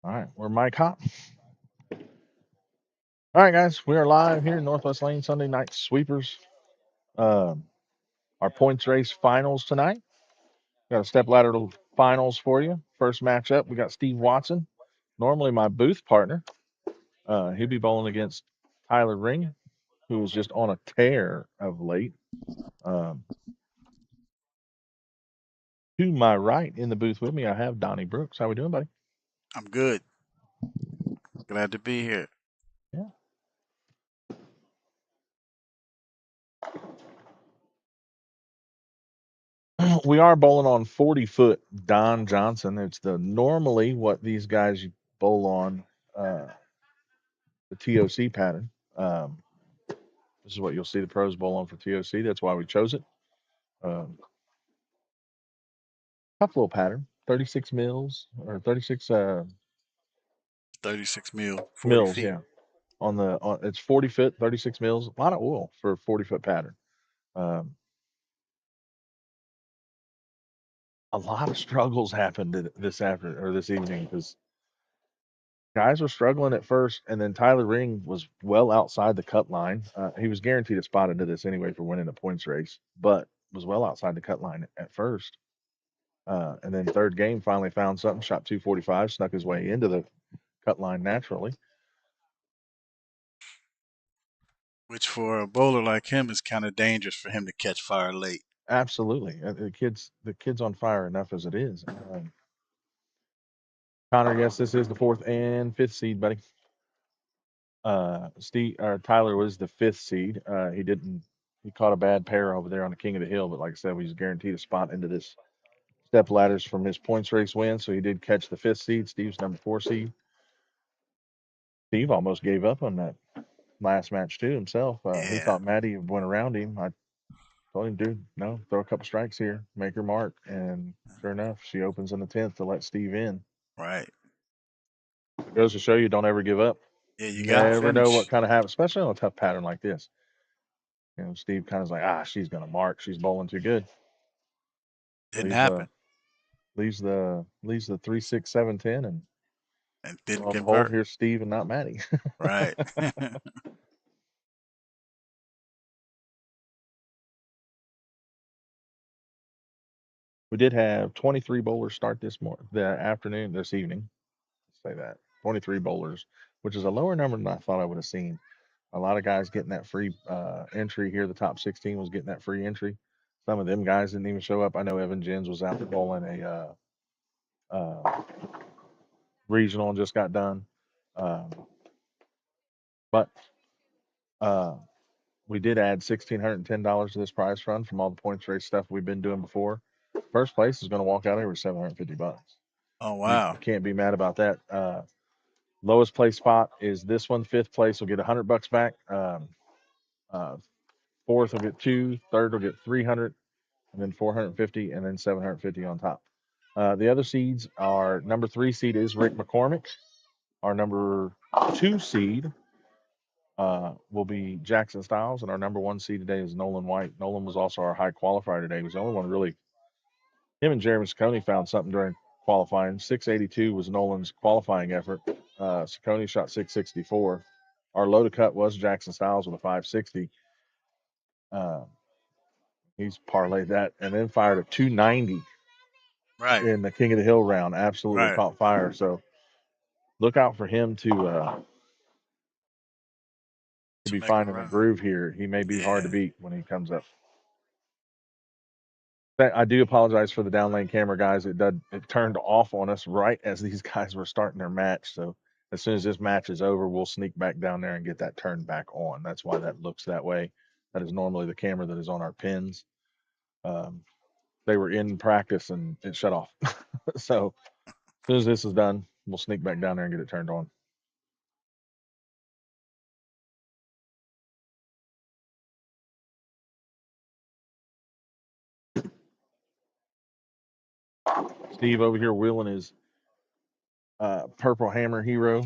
All right, we're Mike Hop. All right, guys, we are live here in Northwest Lane Sunday night sweepers. Um, our points race finals tonight. Got a step ladder finals for you. First matchup, we got Steve Watson, normally my booth partner. He'll be bowling against Tyler Ring, who was just on a tear of late. Um, to my right in the booth with me, I have Donnie Brooks. How we doing, buddy? I'm good. Glad to be here. Yeah. We are bowling on 40-foot Don Johnson. It's the normally what these guys bowl on, the TOC pattern. Um, this is what you'll see the pros bowl on for TOC. That's why we chose it. Um, Tough little pattern. 36 mils or 36 $36 mil, 40 mils. feet. Yeah, it's 40 foot, 36 mils. A lot of oil for a 40-foot pattern. Um, a lot of struggles happened this evening because guys were struggling at first, and then Tyler Ring was well outside the cut line. He was guaranteed a spot into this anyway for winning the points race, but was well outside the cut line at first. And then third game finally found something, shot 245, snuck his way into the cut line naturally. Which for a bowler like him is kind of dangerous for him to catch fire late. Absolutely, the kid's on fire enough as it is. Connor, yes, this is the fourth and fifth seed, buddy. Steve or Tyler was the fifth seed. He caught a bad pair over there on the King of the Hill, but like I said, we was guaranteed a spot into this step ladders from his points race win, so he did catch the fifth seed. Steve's number four seed. Steve almost gave up on that last match too himself. He Yeah, thought Maddie went around him. I told him, dude, no, throw a couple strikes here, make your mark, and sure enough, she opens in the 10th to let Steve in. right. It goes to show you, don't ever give up. Yeah, you got to Never know what finish. kind of happens, especially on a tough pattern like this. Steve kind of like, she's gonna mark. She's bowling too good. Didn't Leaves the happen. leaves the 3, 6, 7, 10, and And didn't lo and behold, convert. here's Steve and not Maddie. Right. We did have 23 bowlers start this evening. Say that 23 bowlers, which is a lower number than I thought I would have seen. A lot of guys getting that free entry here. The top 16 was getting that free entry. Some of them guys didn't even show up. I know Evan Jens was out there bowling a regional and just got done. Um, but uh, we did add $1,610 to this prize fund from all the points race stuff we've been doing before. First place is going to walk out here with $750. Oh, You wow. can't be mad about that. Lowest place spot is this one. Fifth place will get $100 back. Uh, Fourth will get two. Third will get 300, and then 450, and then 750 on top. The other seeds are number three seed is Rick McCormick. Our number two seed will be Jackson Stiles, and our number one seed today is Nolan White. Nolan was also our high qualifier today. He was the only one really. Him and Jeremy Saccone found something during qualifying. 682 was Nolan's qualifying effort. Saccone shot 664. Our low to cut was Jackson Stiles with a 560. Uh, he's parlayed that and then fired a 290 Right. in the King of the Hill round. Absolutely Right. caught fire. So look out for him to To be make a finding a run. groove here. He may be hard to Yeah. beat when he comes up. I do apologize for the down lane camera guys. It turned off on us right as these guys were starting their match. So as soon as this match is over, we'll sneak back down there and get that turned back on. That's why that looks that way. That is normally the camera that is on our pins. Um, they were in practice and it shut off. So as soon as this is done, we'll sneak back down there and get it turned on. Steve over here wheeling his purple hammer hero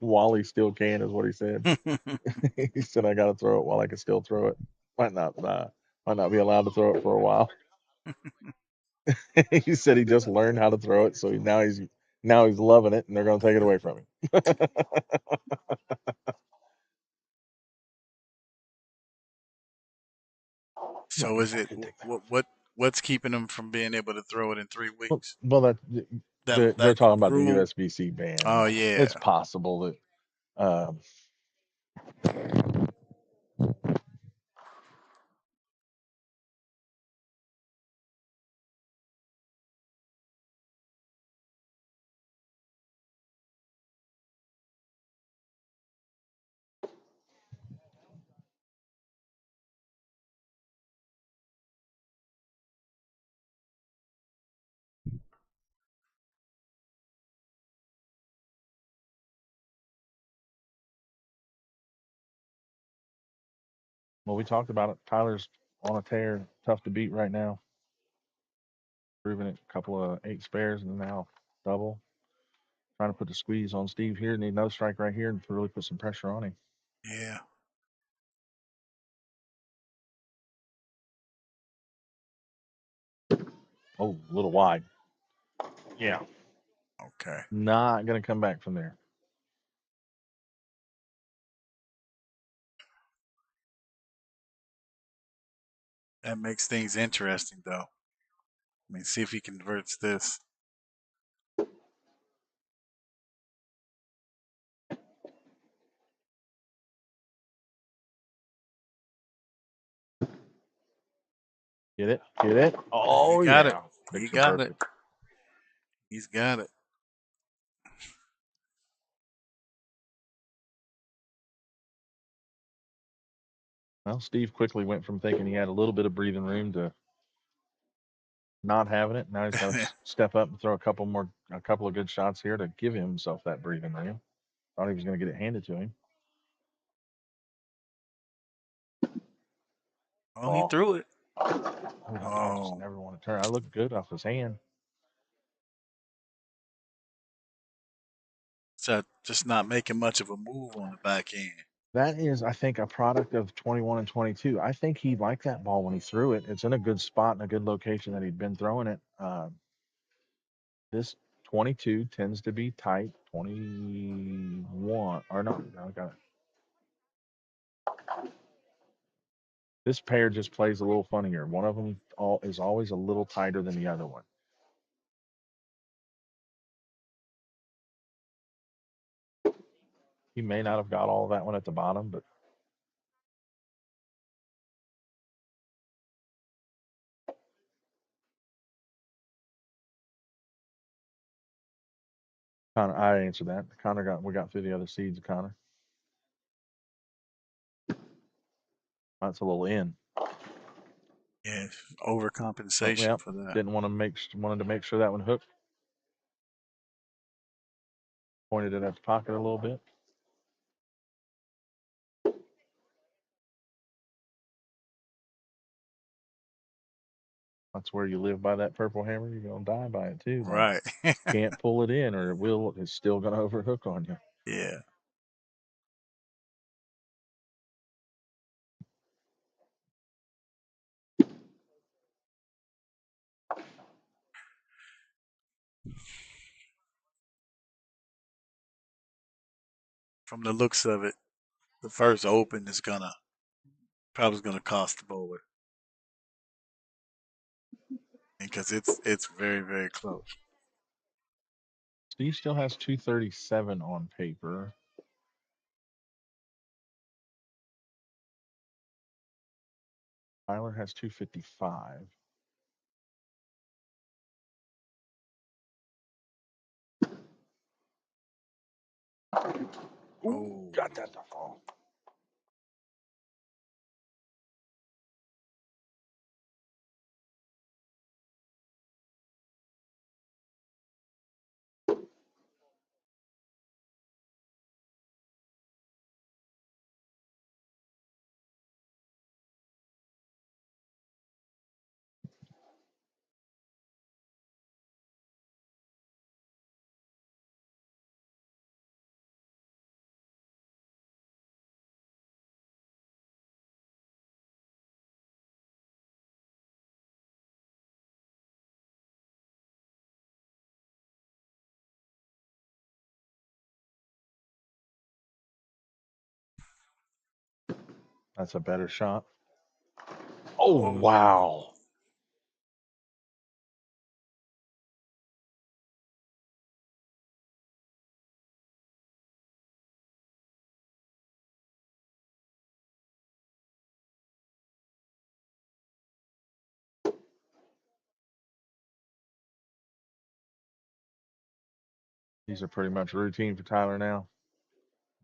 while he still can, is what he said. He said, "I got to throw it while I can still throw it. Might not be allowed to throw it for a while." He said he just learned how to throw it, so now Now he's loving it, and they're going to take it away from him. So is it what's keeping them from being able to throw it in 3 weeks? Well, that they're That talking about the rule. USB-C ban. Oh Now, it's yeah. possible that. Um, well, we talked about it. Tyler's on a tear, tough to beat right now. Proving it, a couple of 8 spares, and now double. Trying to put the squeeze on Steve here. Need another strike right here and really put some pressure on him. Yeah. Oh, a little wide. Yeah. Okay. Not going to come back from there. That makes things interesting though. I mean, see if he converts this. Get it? Get it? He Oh, got it. yeah. He Picture got it. perfect. He's got it. Well, Steve quickly went from thinking he had a little bit of breathing room to not having it. Now he's got to step up and throw a couple of good shots here to give himself that breathing room. Thought he was going to get it handed to him. Oh, he Ball. threw it. Oh, that ball just Oh, never want to turn. I looked good off his hand. so just not making much of a move on the back end. That is, I think, a product of 21 and 22. I think he liked that ball when he threw it. It's in a good spot and a good location that he'd been throwing it. This 22 tends to be tight. 21, or no, I got it. This pair just plays a little funnier. One of them is always a little tighter than the other one. He may not have got all of that one at the bottom, but Connor, I answered that. We got through the other seeds, Connor. That's a little in. Yeah, But overcompensation yeah, for that. didn't want to wanted to make sure that one hooked. Pointed it at the pocket a little bit. That's where you live by that purple hammer. You're gonna die by it too, man. Right. Can't pull it in, or it's still gonna overhook on you. Yeah. From the looks of it, the first open is probably gonna cost the bowler because it's very very close. Steve still has 237 on paper. Tyler has 255. Ooh, Oh, got that to fall. That's a better shot. Oh, Oh, wow. These are pretty much routine for Tyler now.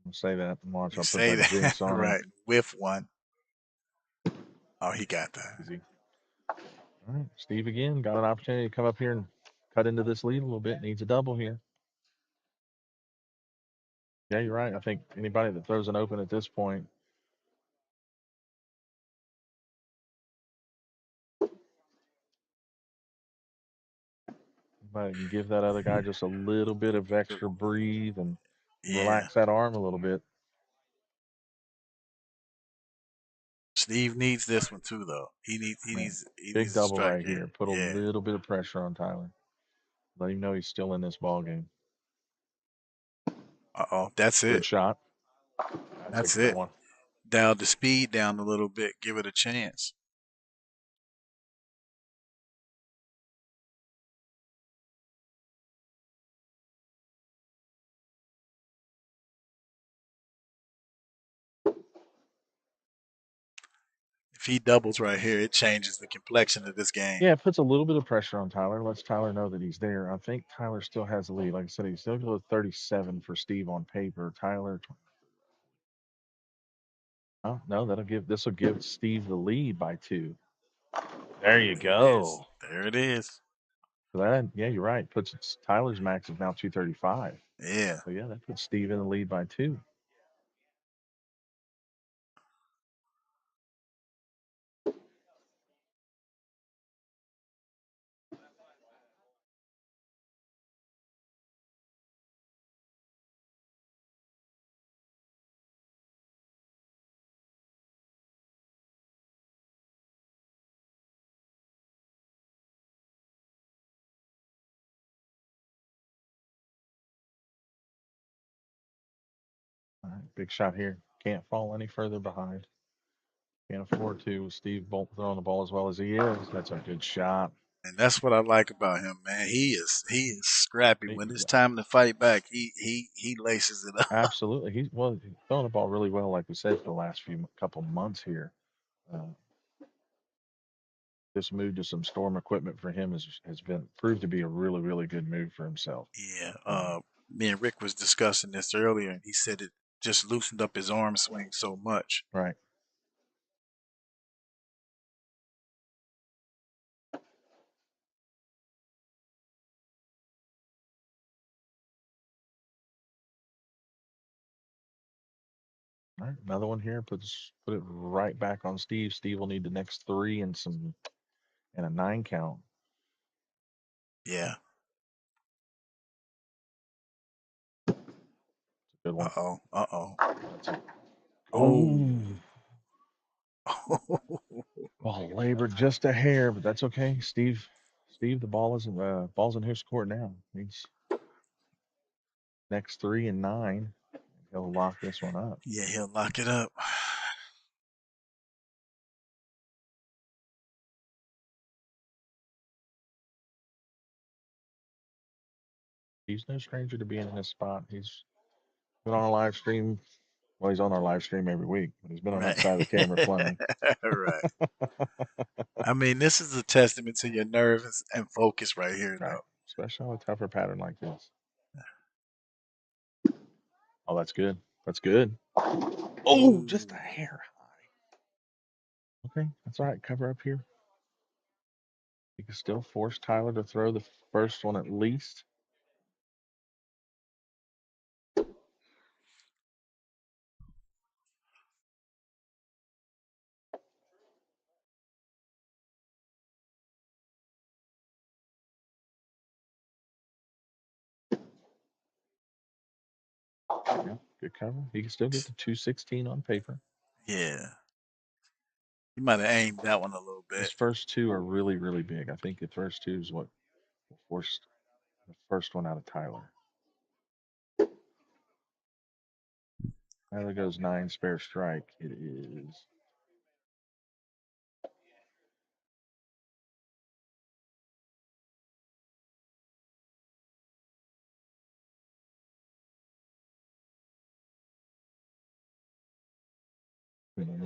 I'll say that. Watch, you I'll put say that that jinx on him. right with one. Oh, he got that. Easy. All right, Steve again got an opportunity to come up here and cut into this lead a little bit. Needs a double here. Yeah, you're right. I think anybody that throws an open at this point, anybody can give that other guy just a little bit of extra breathe and Yeah, relax that arm a little bit. Steve needs this one too, though. Man, He big needs a double strike right here. here. Put a Yeah. little bit of pressure on Tyler. Let him know he's still in this ball game. Uh-oh, that's Good it. shot. That's a That's good it. one. Dial the speed down a little bit. Give it a chance. If he doubles right here, it changes the complexion of this game. Yeah, it puts a little bit of pressure on Tyler. Lets Tyler know that he's there. I think Tyler still has the lead. Like I said, he's still got 37 for Steve on paper. Tyler, oh no, this will give Steve the lead by 2. There you There it is. go. There it is. So that, yeah, you're right. Puts Tyler's max is now 235. Yeah. So yeah, that puts Steve in the lead by 2. All right, big shot here. Can't fall any further behind. Can't afford to. With Steve Bolt throwing the ball as well as he is. That's a good shot. And that's what I like about him, man. He is scrappy. He- When it's time to fight back, he laces it up. Absolutely. He's throwing the ball really well, like we said, for the last few couple months here. Uh, this move to some storm equipment for him has been proved to be a really, really good move for himself. Yeah. Um, Me and Rick was discussing this earlier, and he said it just loosened up his arm swing so much. right. All right. Another one here. Put it right back on Steve. Steve will need the next 3 and a 9 count. Yeah. Good Uh one. oh. Uh oh. That's a, Oh. oh, ball labored just a hair, but that's okay. Steve, the ball's in his court now. He's next 3 and 9. He'll lock this one up. Yeah, he'll lock it up. He's no stranger to being in this spot. He's been on a live stream. Well, he's on our live stream every week, but he's been on that Right. side of the camera plenty. Right. I mean, this is a testament to your nerves and focus right here, Right. though. Especially on a tougher pattern like this. Oh, that's good. That's good. Oh, just a Oh, hair high. Okay, that's all right. Cover up here. You can still force Tyler to throw the first one at least. Yeah, good cover. He can still get the 216 on paper. yeah. You might have aimed that one a little His bit. first 2 are really, really big. I think the first 2 is what forced the first one out of Tyler. Tyler goes 9 spare strike. It is.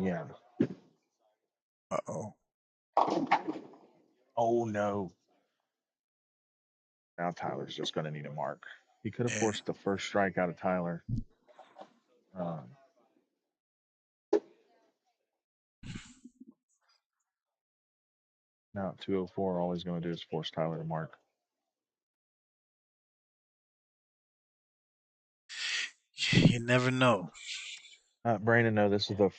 Yeah. Uh-oh. Oh no. Now Tyler's just going to need a mark. He could have Yeah. forced the first strike out of Tyler. Um, now at 204, all he's going to do is force Tyler to mark. You never know. Brandon, no, this is the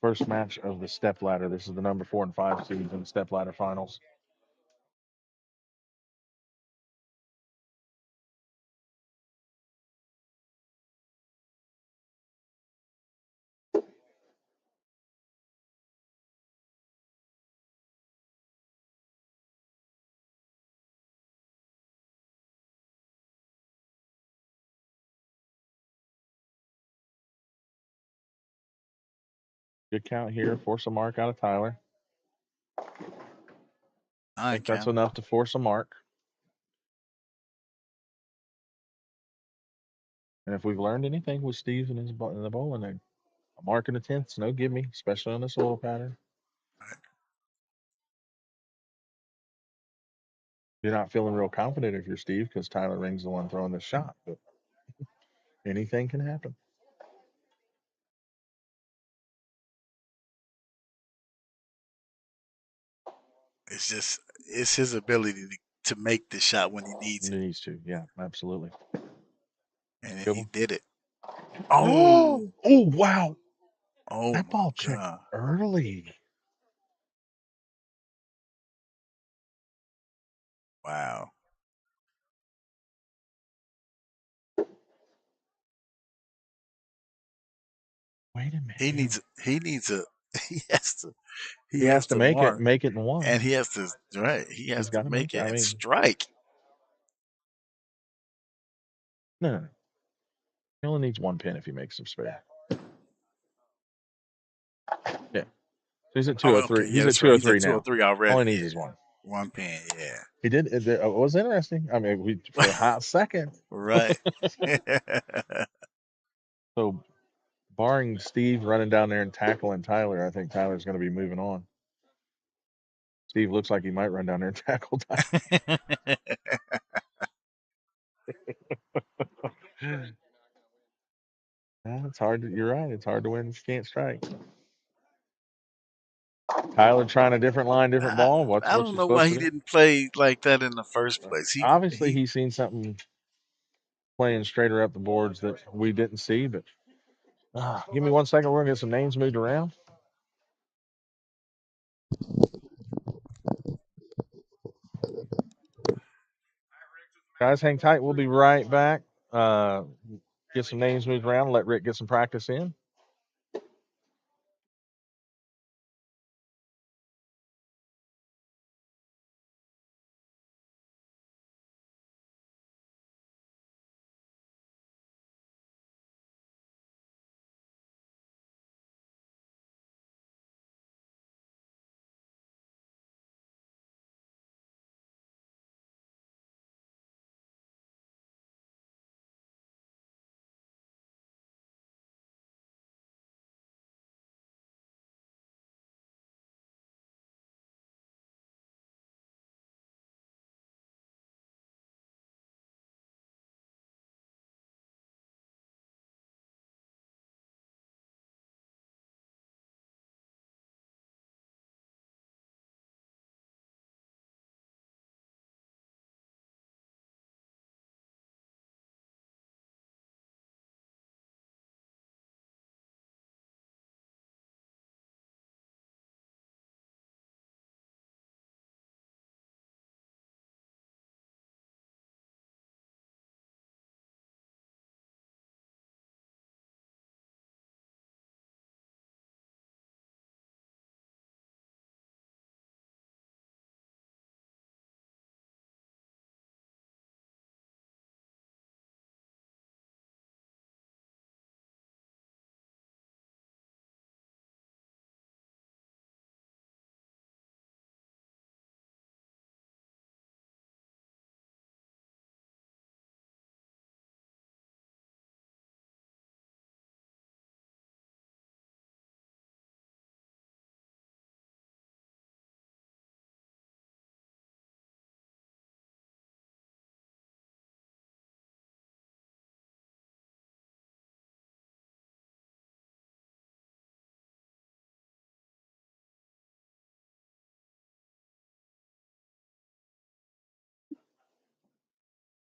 first match of the step ladder. This is the number 4 and 5 seeds in the step ladder finals. Good count here. Force a mark out of Tyler. I I think that's count. enough to force a mark. And if we've learned anything with Steve and in the bowling, a mark in the 10th is no give me, especially on this oil pattern. You're not feeling real confident if you're Steve because Tyler Ring's the one throwing the shot, but anything can happen. It's his ability to make the shot when he He needs it, needs to. Yeah, absolutely. and Good he one. did it. Oh, Oh, oh, wow. oh That my ball checked God! early. Wow. Wait a minute. He Yeah. needs. He needs a. He has to. He He has has to to make mark, it in one. and he has to. Right. He He's has to got to make make it. it I and mean, strike. no, no, no. He only needs one pin if he makes some spare. Yeah. So he's at Oh, okay. 203. Yeah, He's at that's right. He's at 203 two or now. three All already. he needs is Yeah, one. one pin. Yeah. He did. It was interesting. I mean, for a hot second. Right. So, barring Steve running down there and tackling Tyler, I think Tyler's going to be moving on. Steve looks like he might run down there and tackle Tyler. Yeah, it's hard. You're right. It's hard to win if you can't strike. Tyler trying a different line, different I, ball. What's I what don't you're know why supposed to he do. didn't play like that in the first place. Obviously, He he's seen something playing straighter up the boards that we didn't see. But give me 1 second. We're gonna get some names moved around. Guys, hang tight. We'll be right back. Uh, get some names moved around. Let Rick get some practice in.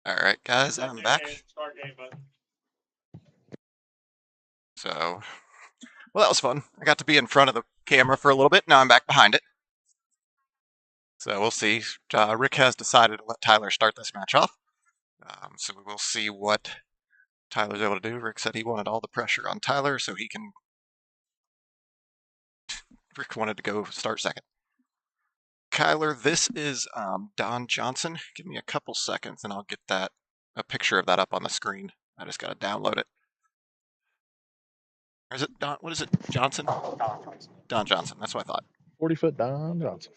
All right, guys, I'm back. So, well, that was fun. I got to be in front of the camera for a little bit. Now I'm back behind it. So we'll see. Rick has decided to let Tyler start this match off. So we will see what Tyler's able to do. Rick said he wanted all the pressure on Tyler so he can. Rick wanted to go start second. Kyler, this is Don Johnson. Give me a couple seconds and I'll get a picture of that up on the screen. I just got to download it. Or is it Don? What is it? Johnson? Don Johnson. That's what I thought. 40-foot Don Johnson.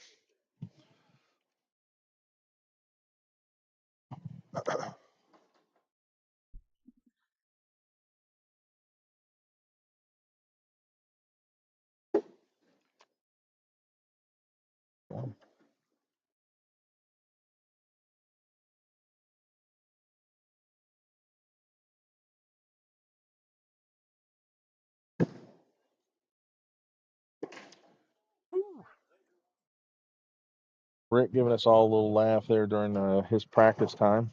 Rick giving us all a little laugh there during his practice time.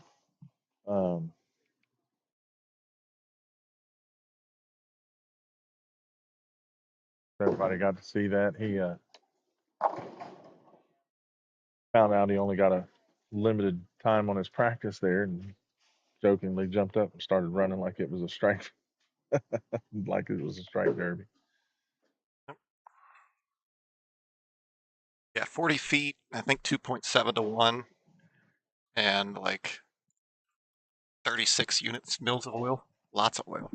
Everybody got to see that. He found out he only got a limited time on his practice there and jokingly jumped up and started running like it was a strike, like it was a strike derby. Yeah, 40 feet, I think 2.7 to 1, and like 36 units, mils of oil. Lots of oil.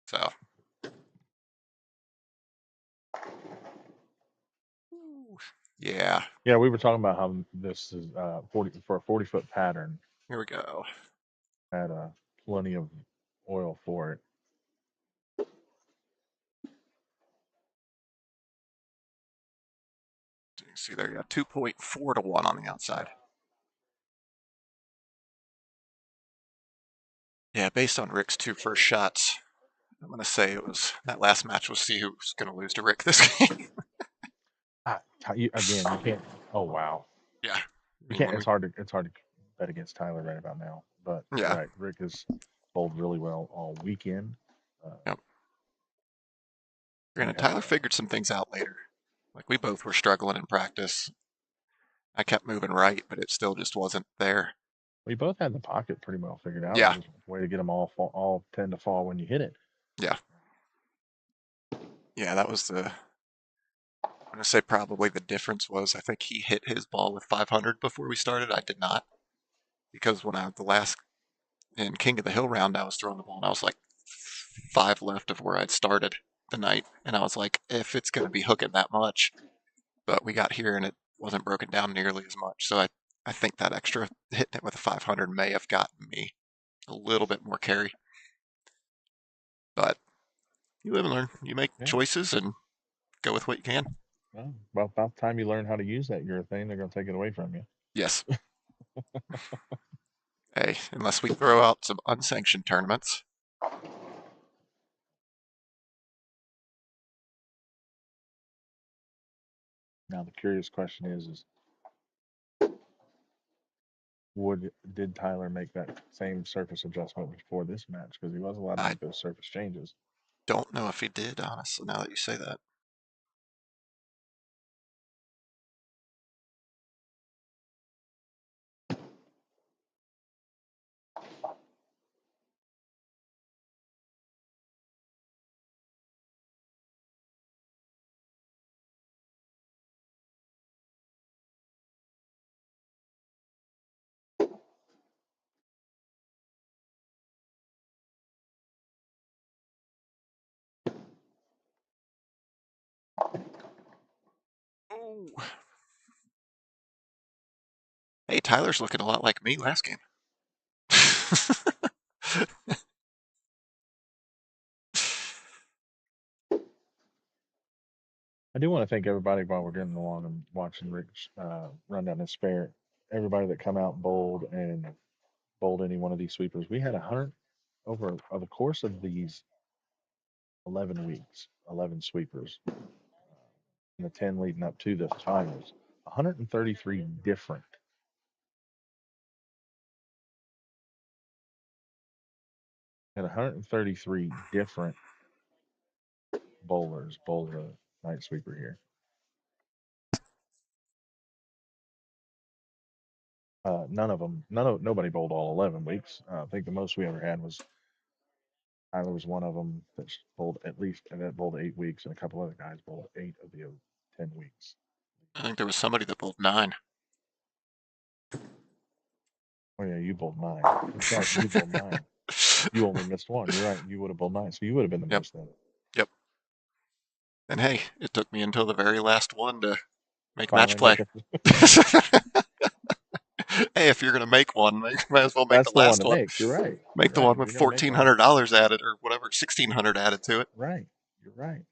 So. Yeah. Yeah, we were talking about how this is 40 for a 40-foot pattern. Here we go. Had plenty of oil for it. So you can see there, you got 2.4 to 1 on the outside. Yeah, based on Rick's two first shots, I'm going to say it was that last match. We'll see who's going to lose to Rick this game. You can't. Oh wow. Yeah. You can't. It's hard to bet against Tyler right about now. But you're Yeah. right. Rick has bowled really well all weekend. Yep. Granted, Tyler figured some things out later. Like we both were struggling in practice. I kept moving right, but it still just wasn't there. We both had the pocket pretty well figured out. Yeah. It was a way to get them all tend to fall when you hit it. Yeah. Yeah, that was I'm going to say probably the difference was I think he hit his ball with 500 before we started. I did not. Because when in King of the Hill round, I was throwing the ball and I was like 5 left of where I'd started the night. And I was like, if it's going to be hooking that much. But we got here and it wasn't broken down nearly as much. So I think that extra hitting it with a 500 may have gotten me a little bit more carry. But you live and learn. You make choices and go with what you can. Well, about the time you learn how to use that urethane, they're going to take it away from you. Yes. Hey, unless we throw out some unsanctioned tournaments. Now the curious question is did Tyler make that same surface adjustment before this match? Because he was allowed to make those surface changes. Don't know if he did, honestly, now that you say that. Oh. Hey, Tyler's looking a lot like me last game. I do want to thank everybody while we're getting along and watching Rick run down his spare. Everybody that come out bowled and bowled any one of these sweepers. We had 100 over the course of these 11 weeks, 11 sweepers, and the 10 leading up to the finals. 133 different Had 133 different bowlers bowl the night sweeper here. Nobody bowled all 11 weeks. I think the most we ever had was Tyler was one of them that bowled at least, and that bowled 8 weeks, and a couple other guys bowled 8 of the 10 weeks. I think there was somebody that bowled 9. Oh yeah, you bowled 9. That's right, you bowled 9. You only missed one. You're right. You would have bowled 9, so you would have been the Yep. most then. Yep. And hey, it took me until the very last one to make match Finally play. make it. Hey, if you're gonna make one, might as well make That's the the one last to one. make. You're right. Make the You're right. one If with you're gonna make one, $1,400 added or whatever, 1,600 added to it. right. You're right.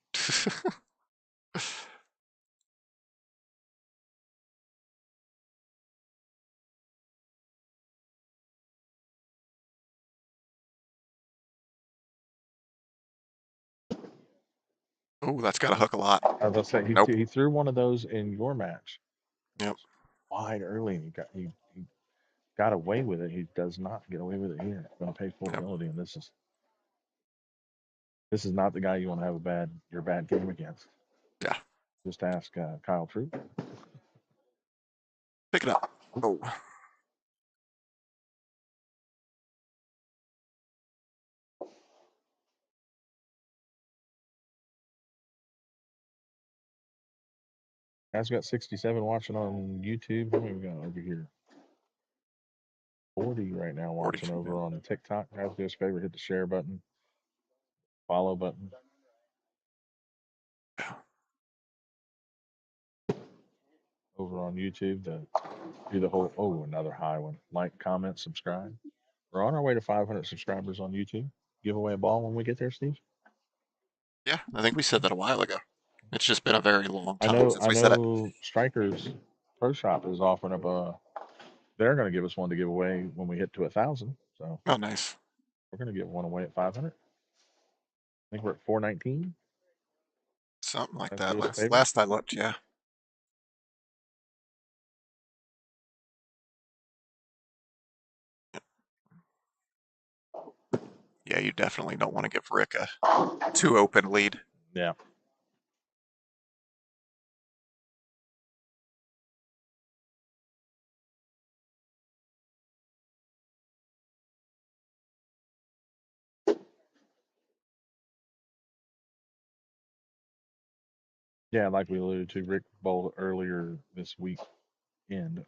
Oh, that's got to hook a lot. I was gonna say Nope. he threw one of those in your match. Yep. Wide early, and he got away with it. He does not get away with it here. Going to pay full Yep. penalty, and this is not the guy you want to have your bad game against. Yeah. Just ask Kyle Troop. Pick it up. Oh. Guys, we got 67 watching on YouTube. How many we got over here? 40 right now 40. watching over on TikTok. Guys, do us a favor, hit the share button, follow button. Over on YouTube to do the whole, another high one. Like, comment, subscribe. We're on our way to 500 subscribers on YouTube. Give away a ball when we get there, Steve. Yeah, I think we said that a while ago. It's just been a very long I time know since I we said it. know Strikers Pro Shop is offering up they're going to give us one to give away when we hit to 1,000. So Oh, nice. we're going to give one away at 500. I think we're at 419. Something like Let's that. do us a favor. Last I looked, yeah. Yeah, you definitely don't want to give Rick a too open lead. Yeah. Yeah, like we alluded to, Rick bowled earlier this weekend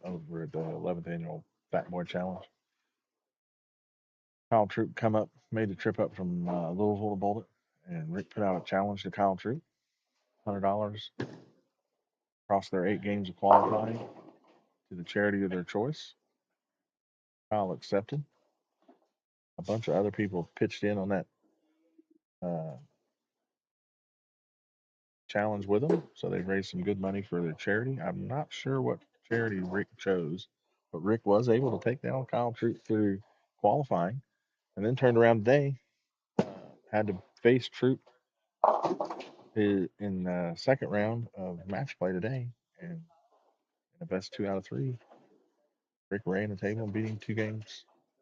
over at the 11th annual Fat Boy Challenge. Kyle Troop come up, made the trip up from Louisville to bowl it, and Rick put out a challenge to Kyle Troop, $100 across their 8 games of qualifying to the charity of their choice. Kyle accepted. A bunch of other people pitched in on that uh, challenge with them, so they've raised some good money for their charity. I'm not sure what charity Rick chose, but Rick was able to take down Kyle Troop through qualifying, and then turned around today, had to face Troop in the second round of match play today, and in the best 2 out of 3, Rick ran the table and beat him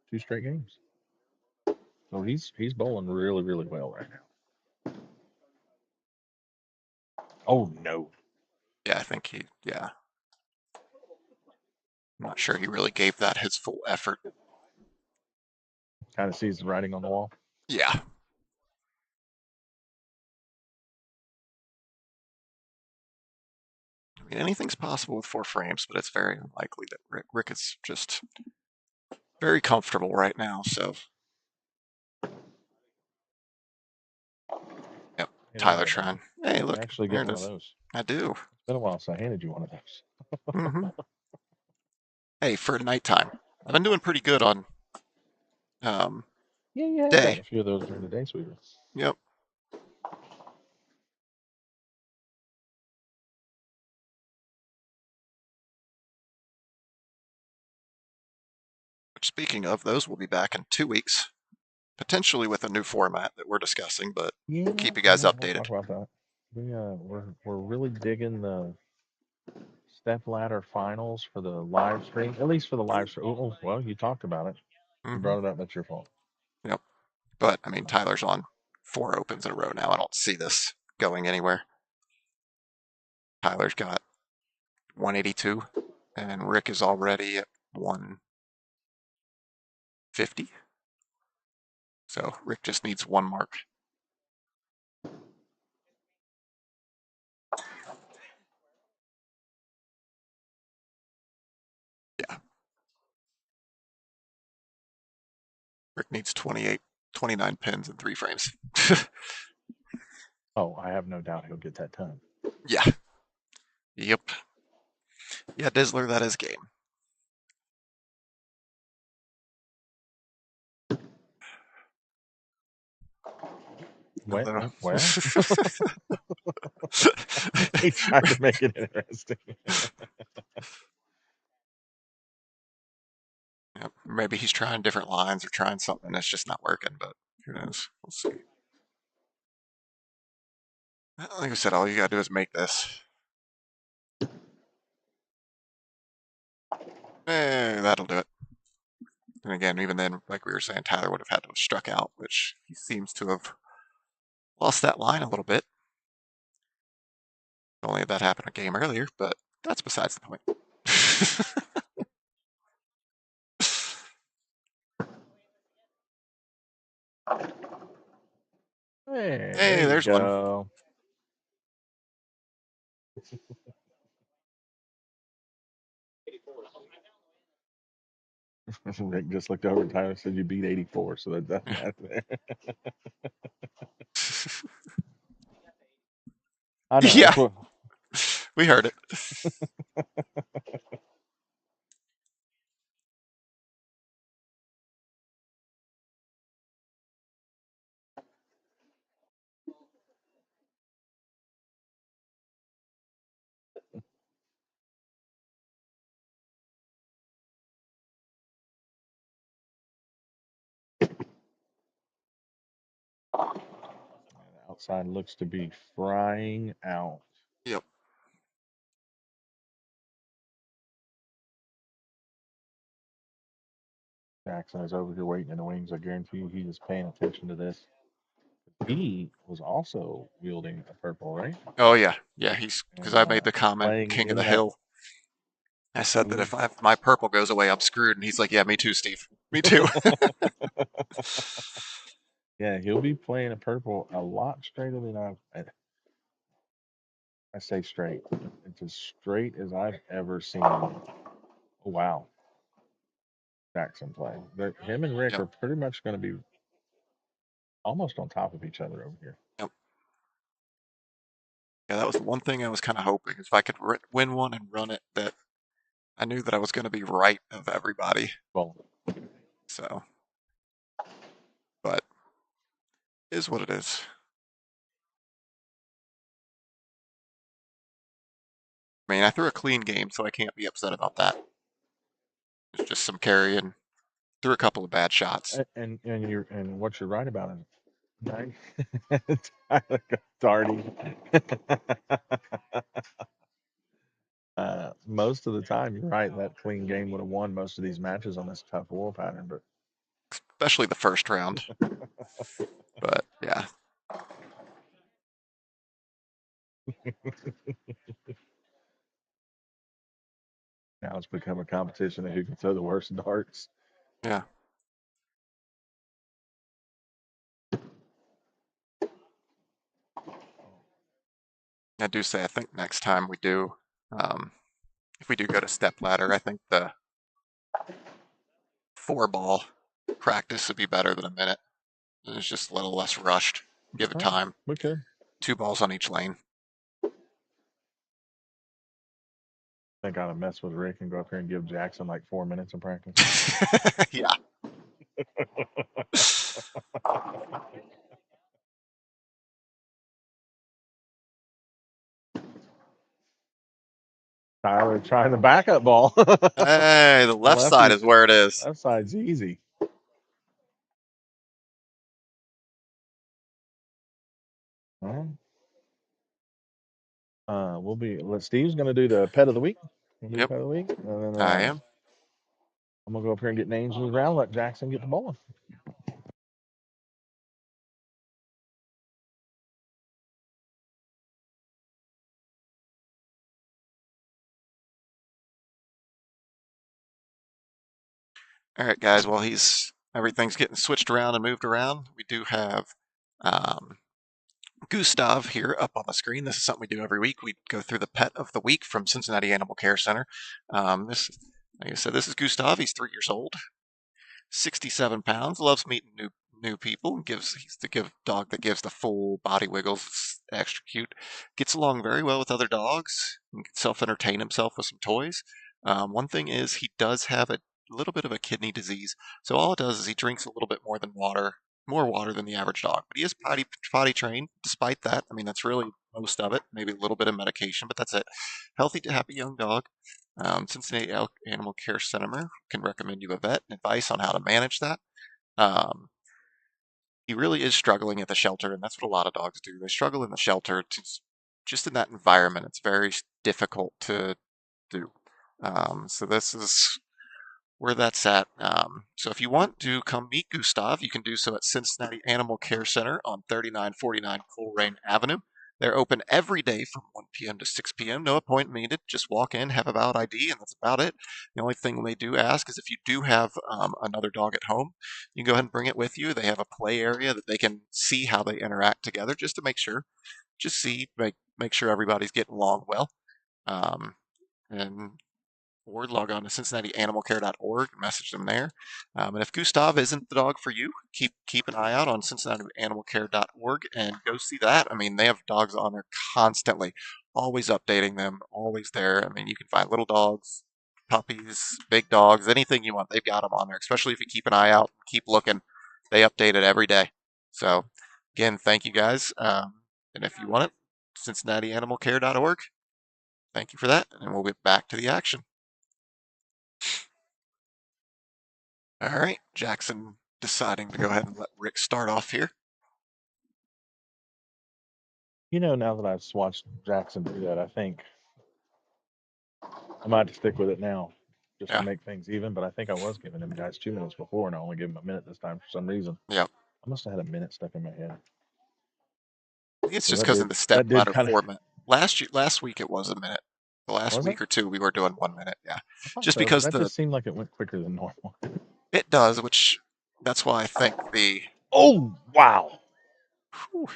2 straight games. So he's bowling really, really well right now. Oh no. Yeah, I think I'm not sure he really gave that his full effort. Kind of sees the writing on the wall. Yeah. I mean, anything's possible with 4 frames, but it's very unlikely that Rick is just very comfortable right now. So, yep. Hey, there you Tyler go, buddy. trying. Hey, You look, actually there get it one of is. those. I do. It's been a while since I handed you one of those. Mm-hmm. Hey, for nighttime, I've been doing pretty good on Yeah, you have day. gotten a few of those during the day, sweeper. Yep. Speaking of, those will be back in 2 weeks, potentially with a new format that we're discussing, but Yeah, we'll keep you guys we'll updated. talk about that. We're really digging the Stepladder finals for the live stream, at least for the live stream. Oh, well, you talked about it. You Mm-hmm. brought it up. That's your fault. Yep. But, I mean, Tyler's on 4 opens in a row now. I don't see this going anywhere. Tyler's got 182, and Rick is already at 150. So Rick just needs 1 mark. Yeah. Rick needs 29 pins and 3 frames. Oh, I have no doubt he'll get that done. Yeah. Yep. Yeah, Dizzler, that is game. Well, he tried to make it interesting. Yep. Maybe he's trying different lines or trying something that's just not working, but who knows? We'll see. Like I said, all you gotta do is make this. That'll do it. And again, even then, like we were saying, Tyler would have had to have struck out, which he seems to have lost that line a little bit. Only that happened a game earlier, but that's besides the point. Hey, there's you one. go. Rick just looked over at Tyler and said you beat 84, so that doesn't matter. I know. Yeah. That's what... We heard it. The outside looks to be frying out. Yep. Jackson is over here waiting in the wings. I guarantee you he is paying attention to this. He was also wielding a purple, right? Oh yeah, yeah. He's because I And made the comment, playing King of the in that. Hill. I said that if my purple goes away, I'm screwed. And he's like, yeah, me too, Steve. Me too. Yeah, he'll be playing a purple a lot straighter than I say straight. It's as straight as I've ever seen. Oh, wow. Jackson play. Him and Rick Yep. are pretty much going to be almost on top of each other over here. Yep. Yeah, that was the one thing I was kind of hoping. If I could win one and run it, that I knew that I was going to be right of everybody. Well, So, but it is what it is. I mean, I threw a clean game, so I can't be upset about that. It's just some carry and threw a couple of bad shots. and what you're right about it. Tyler darting. Most of the time, you're right. That clean game would have won most of these matches on this tough war pattern, but Especially the first round. But yeah. now it's become a competition of who can throw the worst darts. Yeah. I do say I think next time we do, if we do go to Stepladder, I think the 4-ball practice would be better than a minute. It's just a little less rushed. Give it time. We could. 2 balls on each lane. I gotta mess with Rick and go up here and give Jackson like 4 minutes of practice. Yeah. Tyler trying the backup ball. Hey, the left side is where it is. Left side's easy. Steve's gonna do the pet of the week. Yep. Pet of the week. And then, I am. I'm gonna go up here and get names in the round. Let Jackson get the ball. All right, guys. While everything's getting switched around and moved around, we do have Gustav here up on the screen. This is something we do every week. We go through the pet of the week from Cincinnati Animal Care Center. Like I said, this is Gustav. He's 3 years old, 67 pounds, loves meeting new people, and he's the dog that gives the full body wiggles. It's extra cute. Gets along very well with other dogs. And can self-entertain himself with some toys. One thing is he does have a little bit of a kidney disease. So all it does is he drinks a little bit more water than the average dog. But he is potty trained. Despite that, I mean that's really most of it. Maybe a little bit of medication, but that's it. Healthy, happy young dog. Cincinnati Animal Care Center can recommend you a vet and advice on how to manage that. He really is struggling at the shelter, and that's what a lot of dogs do. They struggle in the shelter just in that environment. It's very difficult to do. So this is where that's at. So if you want to come meet Gustav, you can do so at Cincinnati Animal Care Center on 3949 Coleraine Avenue. They're open every day from 1 p.m. to 6 p.m. No appointment needed. Just walk in, have a valid ID, and that's about it. The only thing they do ask is if you do have another dog at home, you can go ahead and bring it with you. They have a play area that they can see how they interact together just to make sure. Make sure everybody's getting along well. And or log on to cincinnatianimalcare.org and message them there. And if Gustav isn't the dog for you, keep an eye out on cincinnatianimalcare.org and go see that. I mean, they have dogs on there constantly, always updating them, always there. I mean, you can find little dogs, puppies, big dogs, anything you want. They've got them on there, especially if you keep an eye out, keep looking. They update it every day. So, again, thank you guys. And if you want it, cincinnatianimalcare.org. Thank you for that, and we'll get back to the action. All right, Jackson deciding to go ahead and let Rick start off here. Now that I've watched Jackson do that, I think I might have to stick with it now just to make things even. But I think I was giving them guys 2 minutes before, and I only gave them a minute this time for some reason. Yep. I must have had a minute stuck in my head. I think it's just because of the Stepladder format. Last week it was a minute. The last week or two we were doing 1 minute. Yeah. Just because that just seemed like it went quicker than normal. It does, that's why I think Oh wow. Whew.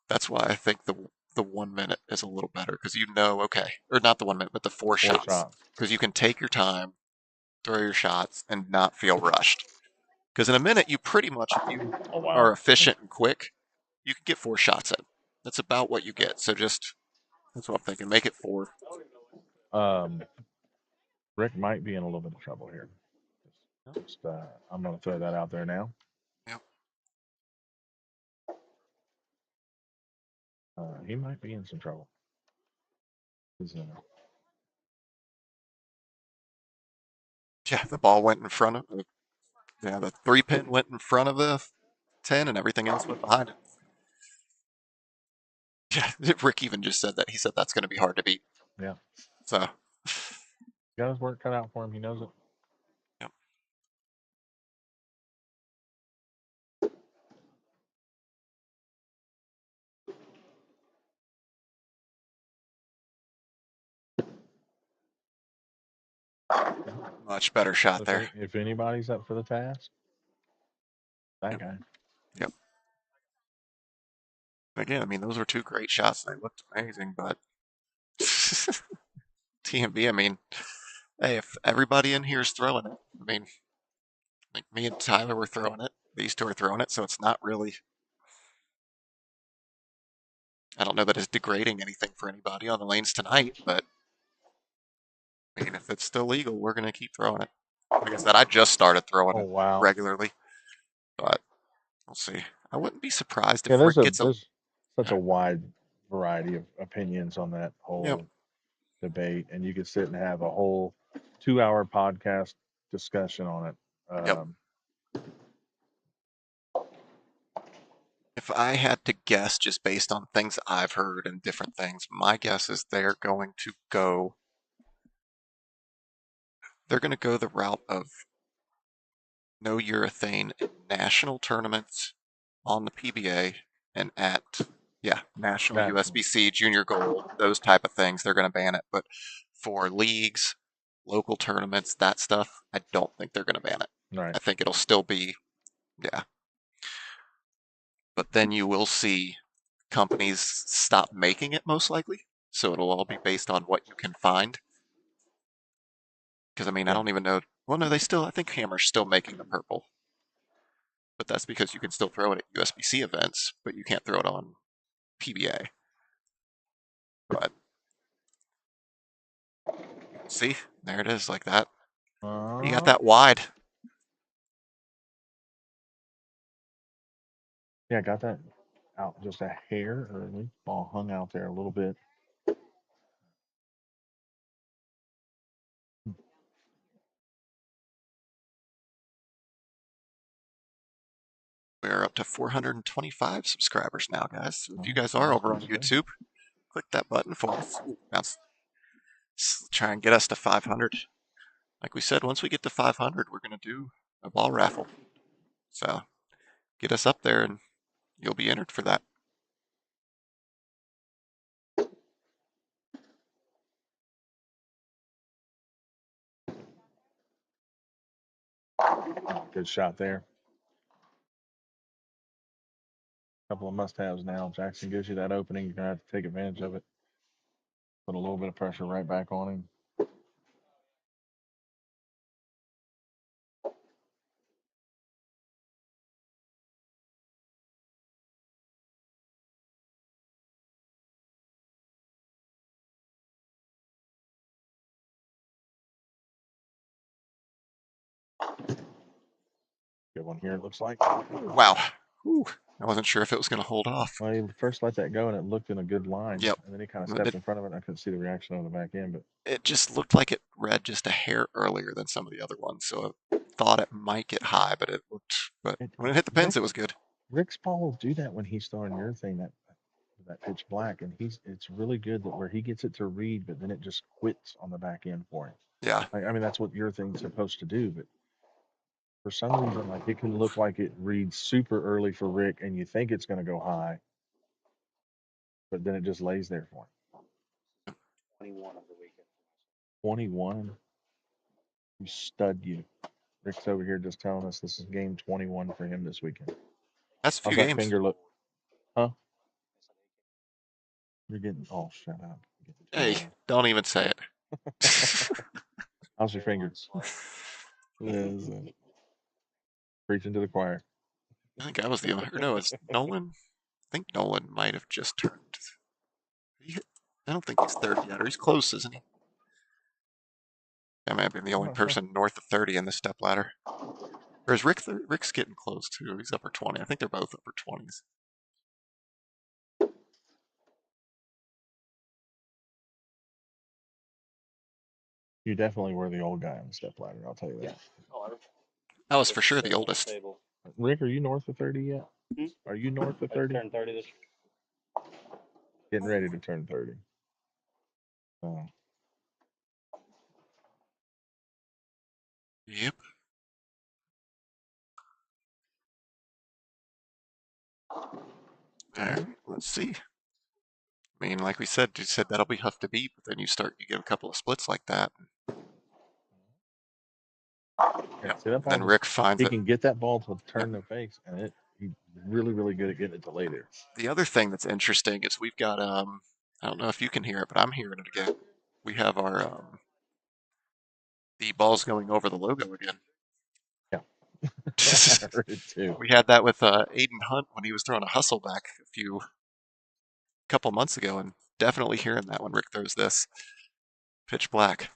That's why I think the 1 minute is a little better because okay, or not the 1 minute, but the four shots. Because you can take your time, throw your shots, and not feel rushed. Because in a minute, you pretty much, if you are efficient and quick, you can get 4 shots in. That's about what you get. So that's what I'm thinking. Make it 4. Rick might be in a little bit of trouble here. I'm going to throw that out there now. Yep. He might be in some trouble. Yeah, the ball went in front of the 3-pin went in front of the 10 and everything else went behind it. Yeah, Rick even just said that. He said that's going to be hard to beat. Yeah. So. Got his work cut out for him. He knows it. Yep. Much better shot there. If anybody's up for the task, that guy. Yep. Again, I mean, those were 2 great shots. They looked amazing, but TMB, I mean, hey, if everybody in here is throwing it, I mean, like me and Tyler were throwing it. These 2 are throwing it, so it's not really. I don't know that it's degrading anything for anybody on the lanes tonight, but I mean, if it's still legal, we're going to keep throwing it. Like I said, I just started throwing it regularly, but we'll see. I wouldn't be surprised if Rick gets there's such a wide variety of opinions on that whole debate, and you could sit and have a whole 2-hour podcast discussion on it. If I had to guess, just based on things I've heard and different things, my guess is they're going to go the route of no urethane in national tournaments on the PBA and at national USBC, junior gold, those type of things. They're going to ban it, but for leagues local tournaments, that stuff, I don't think they're going to ban it. Right. I think it'll still be, yeah. But then you will see companies stop making it most likely. So it'll all be based on what you can find. Because I mean, I don't even know. Well, no, I think Hammer's still making the purple. But that's because you can still throw it at USBC events, but you can't throw it on PBA. But see, there it is, like that. You got that wide. Yeah, I got that out just a hair early. Ball hung out there a little bit. We're up to 425 subscribers now, guys. So if you guys Oh, are over on that's good. YouTube, click that button for us. Try and get us to 500. Like we said, once we get to 500, we're going to do a ball raffle. So get us up there and you'll be entered for that. Good shot there. Couple of must-haves now. Jackson gives you that opening. You're going to have to take advantage of it. Put a little bit of pressure right back on him. Good one here, it looks like. Wow. Whew. I wasn't sure if it was going to hold off. Well, he first let that go, and it looked in a good line. Yep. And then he kind of stepped in front of it. And I couldn't see the reaction on the back end, but it just looked like it read just a hair earlier than some of the other ones. So I thought it might get high, but when it hit the pins, it was good. Rick's ball will do that when he's throwing your thing, that pitch black, and it's really good that where he gets it to read, but then it just quits on the back end for him. Yeah. I mean, that's what your thing's supposed to do, but for some reason, like it can look like it reads super early for Rick, and you think it's going to go high, but then it just lays there for him. 21 of the weekend. 21. You stud, you. Rick's over here just telling us this is game 21 for him this weekend. That's a few How's that games. finger look? Huh? You're getting, oh, shut up. Hey, don't even say it. How's your fingers? Listen. Preaching to the choir. I think I was the only, or no, it's Nolan. I think Nolan might have just turned. I don't think he's 30 yet, or he's close, isn't he? I might have been the only person north of 30 in the step ladder. Or is Rick's getting close too? He's upper 20. I think they're both upper 20s. You definitely were the old guy on the step ladder, I'll tell you that. Yeah. Oh, I was for sure the oldest. Rick, are you north of 30 yet? Hmm? Are you north of 30? Turned 30 this year. Getting ready to turn 30. Oh. Yep. All right, let's see. I mean, like we said, you said that'll be tough to beat, but then you get a couple of splits like that. Yeah, see that ball then Rick finds he it. can get that ball to turn the face, and he's really, really good at getting it to lay there. The other thing that's interesting is we've got I don't know if you can hear it, but I'm hearing it again. We have our the balls going over the logo again. Yeah. I heard it too. We had that with Aiden Hunt when he was throwing a hustle back a couple months ago, and definitely hearing that when Rick throws this pitch black.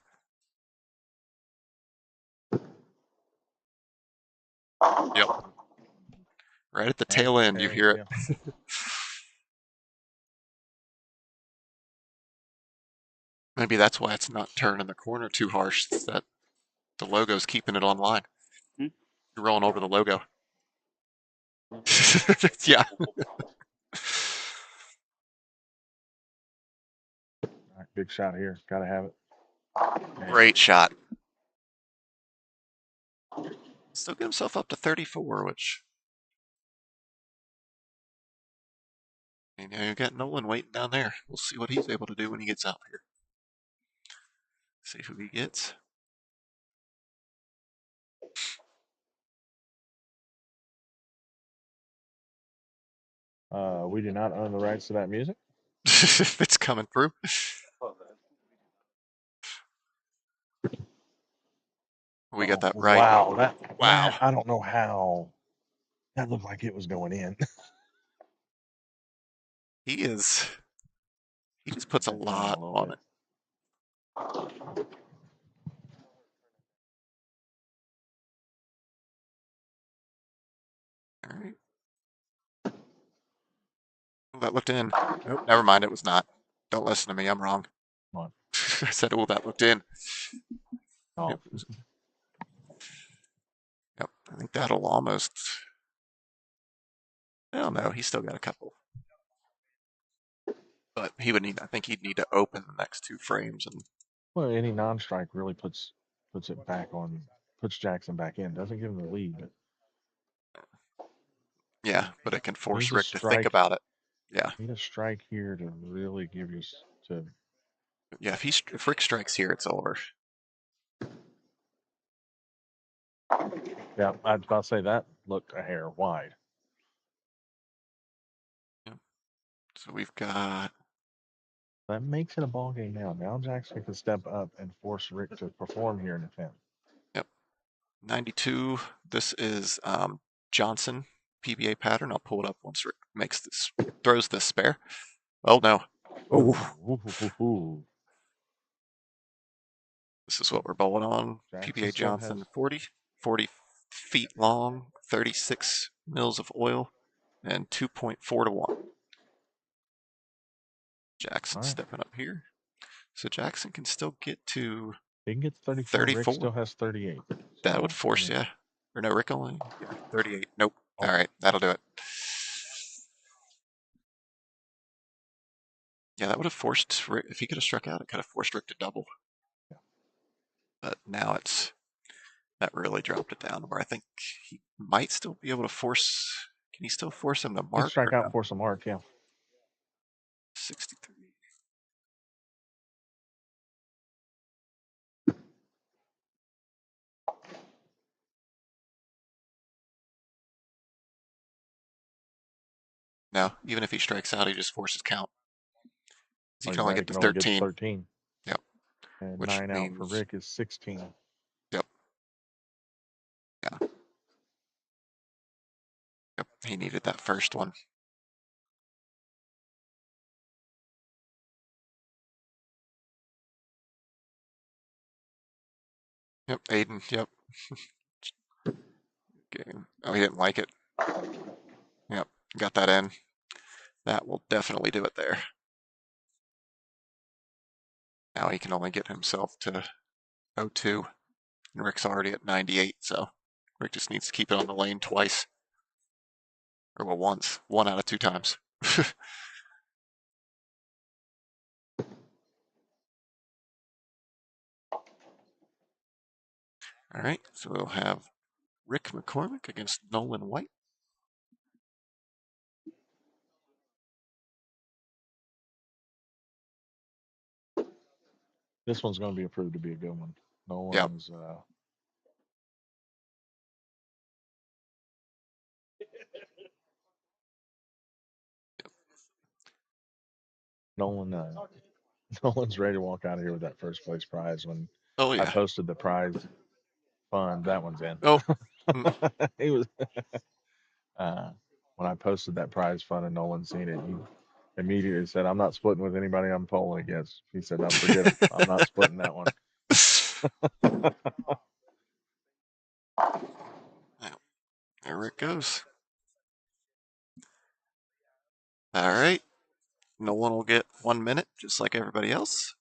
Yep. Right at the tail end, you hear it. Yeah. Maybe that's why it's not turning the corner too harsh. It's that the logo's keeping it online. Hmm? You're rolling over the logo. Yeah. All right, big shot here. Got to have it. Great shot. Still get himself up to 34, which. You know, you got Nolan waiting down there. We'll see what he's able to do when he gets out here. See who he gets. We do not own the rights to that music. If it's coming through. We got that right. Wow, Wow. I don't know how. That looked like it was going in. He just puts a Back down lot little on bit. it. All right. Oh, that looked in. Nope, never mind. It was not. Don't listen to me. I'm wrong. Come on. I said, oh, that looked in. Oh, Yep. Yep. I think that'll almost. I don't know. He's still got a couple. But he would need. I think he'd need to open the next two frames. And well, any non-strike really puts it back on, puts Jackson back in. Doesn't give him the lead. But yeah, but it can force needs a Rick to think strike. about it. Yeah. Need a strike here to really give you to. Yeah. If Rick strikes here, it's over. Yeah, I was about to say that looked a hair wide. Yep. So we've got. That makes it a ball game now. Now Jackson can step up and force Rick to perform here in the 10th. Yep. 92. This is Johnson PBA pattern. I'll pull it up once Rick throws this spare. Oh no. Ooh. This is what we're bowling on. Jackson PBA still Johnson has 40 feet long, 36 mils of oil, and 2.4 to 1. Jackson All right. stepping up here. So Jackson can still get to He can get 34. 34. Rick still has 38. That So, would force, I mean, yeah. Or no, Rick only, yeah, 38. Nope. Oh. All right, that'll do it. Yeah, that would have forced Rick. If he could have struck out, it could have forced Rick to double. Yeah. But now that really dropped it down where I think he might still be able to force. Can he still force him to He mark? strike Or out no? and force a mark, yeah. 63. No, even if he strikes out, he just forces count. He can only get to 13. 13. Yep. And Which 9 means, out for Rick is 16. Yep. Yeah. Yep. He needed that first one. Yep. Aiden. Yep. Game. Oh, he didn't like it. Yep. Got that in. That will definitely do it there. Now he can only get himself to 02. And Rick's already at 98, so Rick just needs to keep it on the lane twice. Or well, once. 1 out of 2 times. All right, so we'll have Rick McCormick against Nolan White. This one's going to be approved to be a good one. Nolan's Nolan's ready to walk out of here with that first place prize. When I posted the prize fund, that one's in. Oh, he was when I posted that prize fund and Nolan seen it, he immediately said, "I'm not splitting with anybody I'm polling against." He said, "No, forget it. I'm not splitting that one." There it goes. All right. Nolan will get 1 minute, just like everybody else.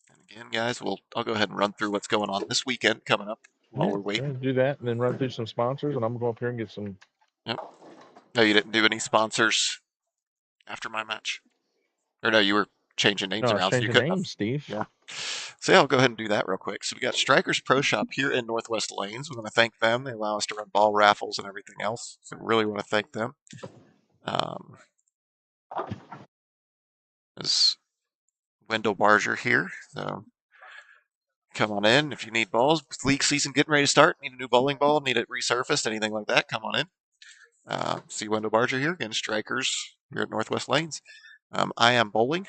And again, guys, I'll go ahead and run through what's going on this weekend coming up while we're waiting. Do that and then run through some sponsors, and I'm going to go up here and get some. Yep. No, you didn't do any sponsors after my match? Or no, you were changing names around. Changing names, Steve. Yeah. So yeah, I'll go ahead and do that real quick. So we got Strikers Pro Shop here in Northwest Lanes. We want to thank them. They allow us to run ball raffles and everything else. So really want to thank them. There's Wendell Barger here. So come on in if you need balls. League season getting ready to start. Need a new bowling ball. Need it resurfaced. Anything like that. Come on in. See Wendell Barger here again. Strikers here at Northwest Lanes. I Am Bowling,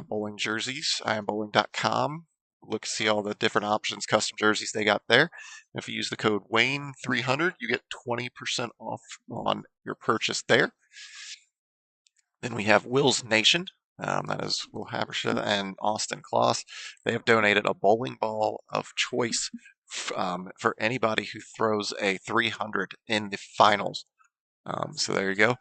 bowling jerseys, iambowling.com. Look, see all the different options, custom jerseys they got there. If you use the code Wayne300, you get 20% off on your purchase there. Then we have Will's Nation. That is Will Habersham and Austin Kloss. They have donated a bowling ball of choice for anybody who throws a 300 in the finals. So there you go.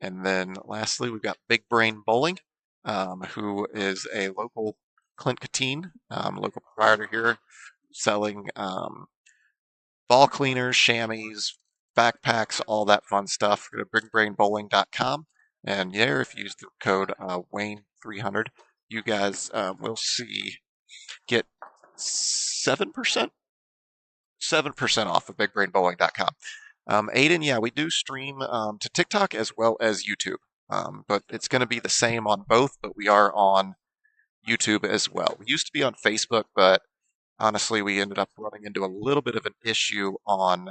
And then lastly, we've got Big Brain Bowling, who is a local Clint Catine, local proprietor here, selling ball cleaners, chamois, backpacks, all that fun stuff. Go to bigbrainbowling.com. And there, if you use the code Wayne300, you guys will get 7% off of bigbrainbowling.com. Aiden, yeah, we do stream to TikTok as well as YouTube, but it's going to be the same on both, but we are on YouTube as well. We used to be on Facebook, but honestly, we ended up running into a little bit of an issue on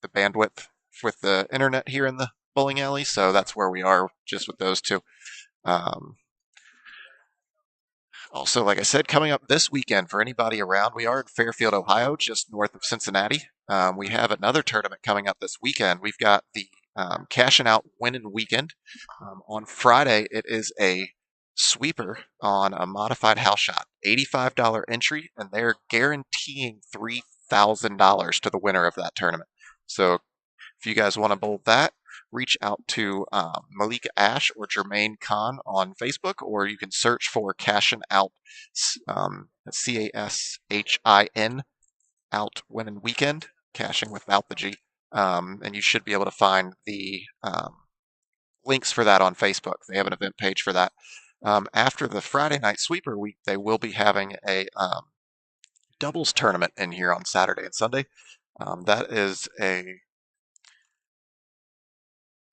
the bandwidth with the internet here in the bowling alley, so that's where we are just with those two. Also, like I said, coming up this weekend for anybody around, we are in Fairfield, Ohio, just north of Cincinnati. We have another tournament coming up this weekend. We've got the Cashing Out Winning Weekend. On Friday, it is a sweeper on a modified house shot, $85 entry, and they're guaranteeing $3,000 to the winner of that tournament. So if you guys want to bowl that, reach out to Malika Ash or Jermaine Khan on Facebook, or you can search for Cashin' Out, CASHIN, Out Winning Weekend, cashing without the G, and you should be able to find the links for that on Facebook. They have an event page for that. After the Friday night sweeper week, they will be having a doubles tournament in here on Saturday and Sunday. That is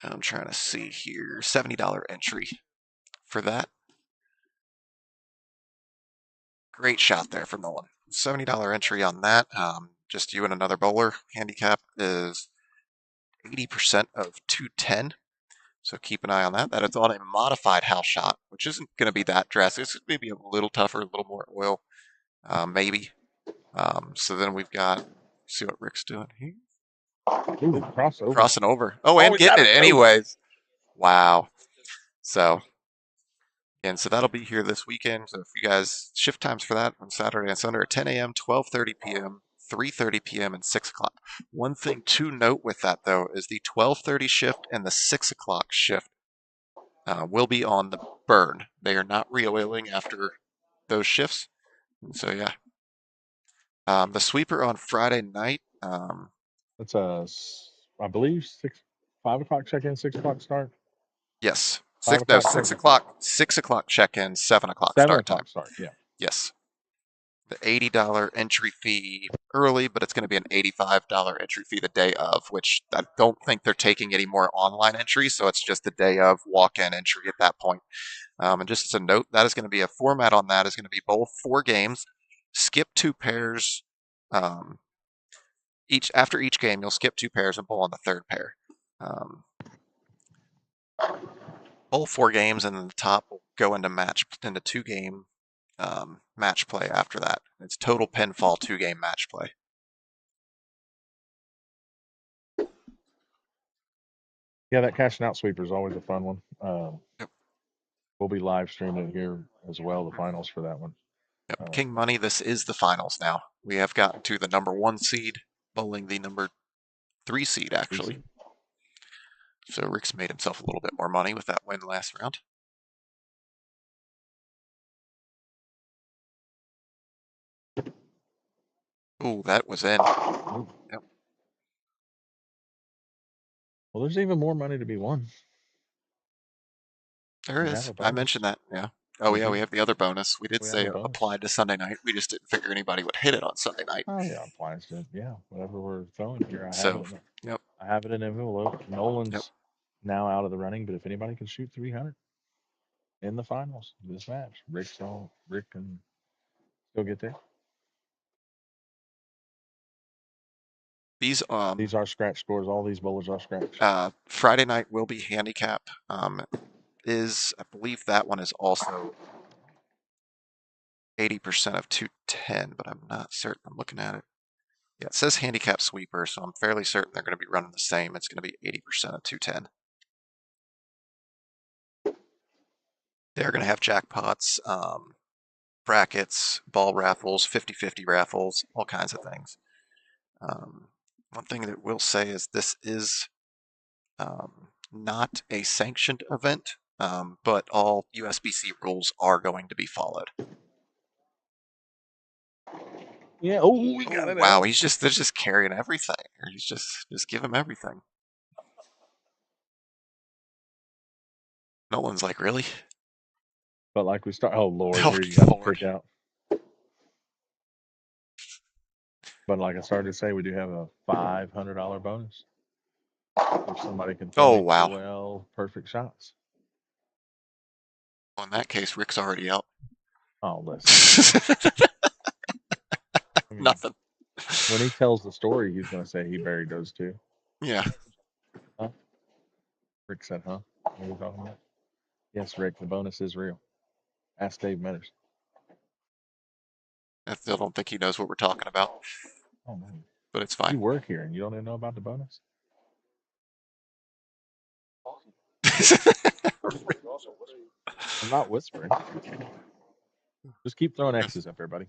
I'm trying to see here, $70 entry for that. Great shot there from Nolan. $70 entry on that. Just you and another bowler. Handicap is 80% of 210. So keep an eye on that. That is on a modified house shot, which isn't going to be that drastic. It's maybe a little tougher, a little more oil, maybe. So then we've got, see what Rick's doing here. Ooh, crossover. Crossing over. Oh, and getting it anyways. Wow. So that'll be here this weekend. So if you guys, shift times for that on Saturday and Sunday are 10 a.m., 12:30 p.m., 3:30 p.m., and 6 o'clock. One thing to note with that, though, is the 12:30 shift and the 6 o'clock shift will be on the burn. They are not re-oiling after those shifts. And so, yeah. The sweeper on Friday night. That's I believe 5 o'clock check-in, 6 o'clock start. Yes. 5 6 o'clock. 6 o'clock check-in, 7 o'clock 7 start o'clock time. start, yeah. Yes. The $80 entry fee early, but it's going to be an $85 entry fee the day of, which I don't think they're taking any more online entries, so it's just the day of walk-in entry at that point. And just as a note, that is going to be a format on that is going to be bowl 4 games, skip 2 pairs. After each game, you'll skip 2 pairs and bowl on the 3rd pair. Bowl 4 games, and then the top will go into 2-game match play after that. It's total pinfall 2-game match play. Yeah, that cashing out sweeper is always a fun one. Yep. We'll be live streaming here as well, the finals for that one. Yep. King Money, this is the finals now. We have gotten to the number 1 seed, bowling the number 3 seed, actually. So Rick's made himself a little bit more money with that win last round. Ooh, that was in. Yep. Well, there's even more money to be won. There is. I mentioned that, yeah. Oh, yeah, we have the other bonus. We did say applied to Sunday night. We just didn't figure anybody would hit it on Sunday night. Oh, yeah, applies to, yeah, whatever we're throwing here. I have it in envelope. Nolan's now out of the running, but if anybody can shoot 300 in the finals of this match, Rick can still get there. These are scratch scores. All these bowlers are scratch. Friday night will be handicap. is, I believe that one is also 80% of 210, but I'm not certain. I'm looking at it. Yeah, it says handicap sweeper, so I'm fairly certain they're going to be running the same. It's going to be 80% of 210. They're going to have jackpots, brackets, ball raffles, 50-50 raffles, all kinds of things. One thing that we'll say is this is not a sanctioned event, but all USBC rules are going to be followed. Yeah. Oh, we got it Wow, out. they're just carrying everything. Or he's just give him everything. Nolan's like, really? But like we start. Oh Lord, Oh, here you got the Lord. freak out. But like I started to say, we do have a $500 bonus if somebody can throw Oh, me wow. 12 perfect shots. Well, in that case, Rick's already out. Oh, listen. I mean, Nothing. when he tells the story, he's going to say he buried those two. Yeah. Huh? Rick said, huh? What are you talking about? Yes, Rick, the bonus is real. Ask Dave Metters. I still don't think he knows what we're talking about, Oh, man. but it's You fine. work here and you don't even know about the bonus? I'm not whispering. Just keep throwing X's up there, buddy.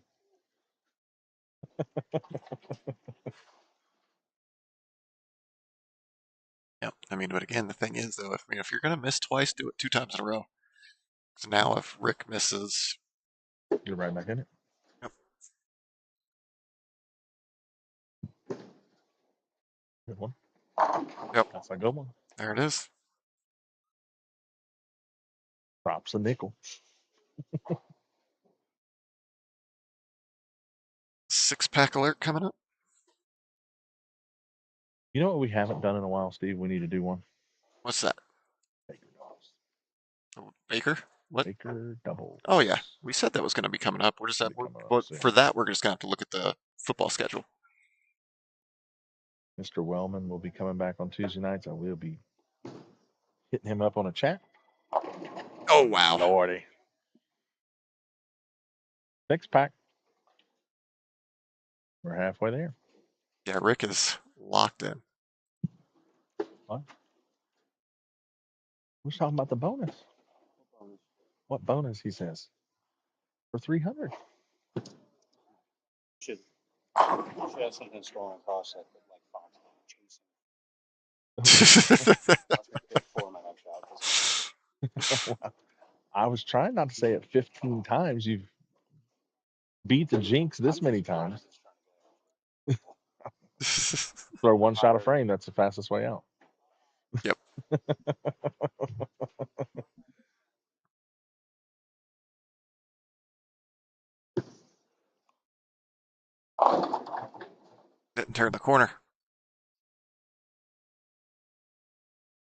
Yeah, I mean, but again, the thing is, though, if you're going to miss twice, do it 2 times in a row. So now if Rick misses... You're right back in it. Yep. Good one. Yep. That's a good one. There it is. Props a nickel. 6-pack alert coming up. You know what we haven't done in a while, Steve? We need to do one. What's that? Baker doubles. Oh, Baker? What? Baker doubles. Oh, yeah. We said that was going to be coming up. We're just It'll be coming up what, soon. for that, we're just going to have to look at the football schedule. Mr. Wellman will be coming back on Tuesday nights. I will be hitting him up on a chat. Oh, wow. Lordy. 6-pack. We're halfway there. Yeah, Rick is locked in. What? We're talking about the bonus. What bonus, he says? For 300. Should have something strong across that, like Fox chasing. Watch me pick 4 my next shot. I was trying not to say it 15 times. You've beat the jinx this many times. Throw one shot a frame. That's the fastest way out. Yep. Didn't turn the corner.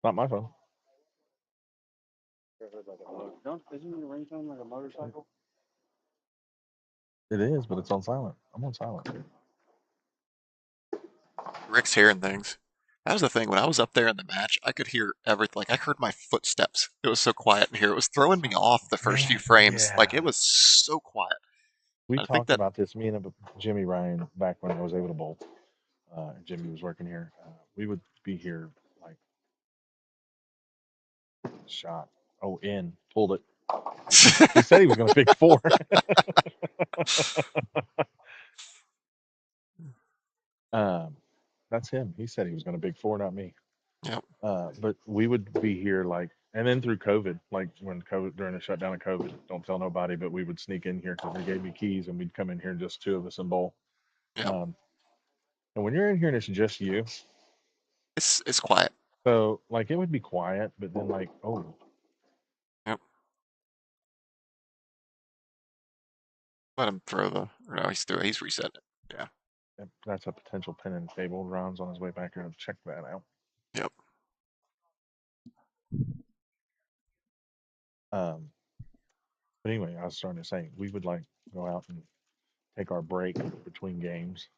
Not my phone. Isn't your ringtone like a motorcycle? It is, but it's on silent. I'm on silent. Rick's hearing things. That was the thing. When I was up there in the match, I could hear everything. Like, I heard my footsteps. It was so quiet in here. It was throwing me off the first few frames. Yeah. Like, it was so quiet. We I think talked that about this, me and Jimmy Ryan, back when I was able to bowl. Jimmy was working here. We would be here like shot. Oh, in. Pulled it. He said he was going to pick 4. That's him. He said he was going to pick 4, not me. Yep. But we would be here like, and then through COVID, like when COVID, during the shutdown of COVID, don't tell nobody, but we would sneak in here because they gave me keys and we'd come in here, just 2 of us and bowl. Yep. And when you're in here and it's just you, It's quiet. so like it would be quiet, but then like, oh, Yep. Let him throw the. Or no, he's reset it. Yeah. that's a potential pin and table. Ron's on his way back here to check that out. Yep. But anyway, I was starting to say we would like go out and take our break between games.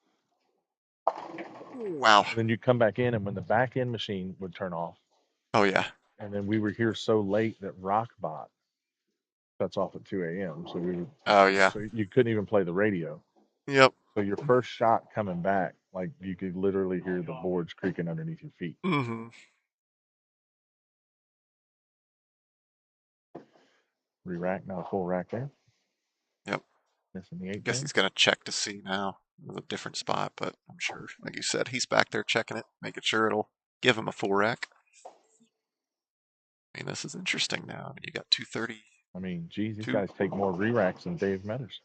Wow. And then you come back in, and when the back end machine would turn off, Oh, yeah. And then we were here so late that Rockbot shuts off at 2 a.m. So Oh yeah. so you couldn't even play the radio. Yep. So your first shot coming back, like you could literally hear the boards creaking underneath your feet. Mm-hmm. Re-rack, not a full rack there. Yep. Missing the 8 Guess pin. he's gonna check to see now. With a different spot, but I'm sure, like you said, he's back there checking it, making sure it'll give him a full rack. I mean, this is interesting now. I mean, you got 230. I mean, geez, these Two. guys take more re-racks than Dave Metters.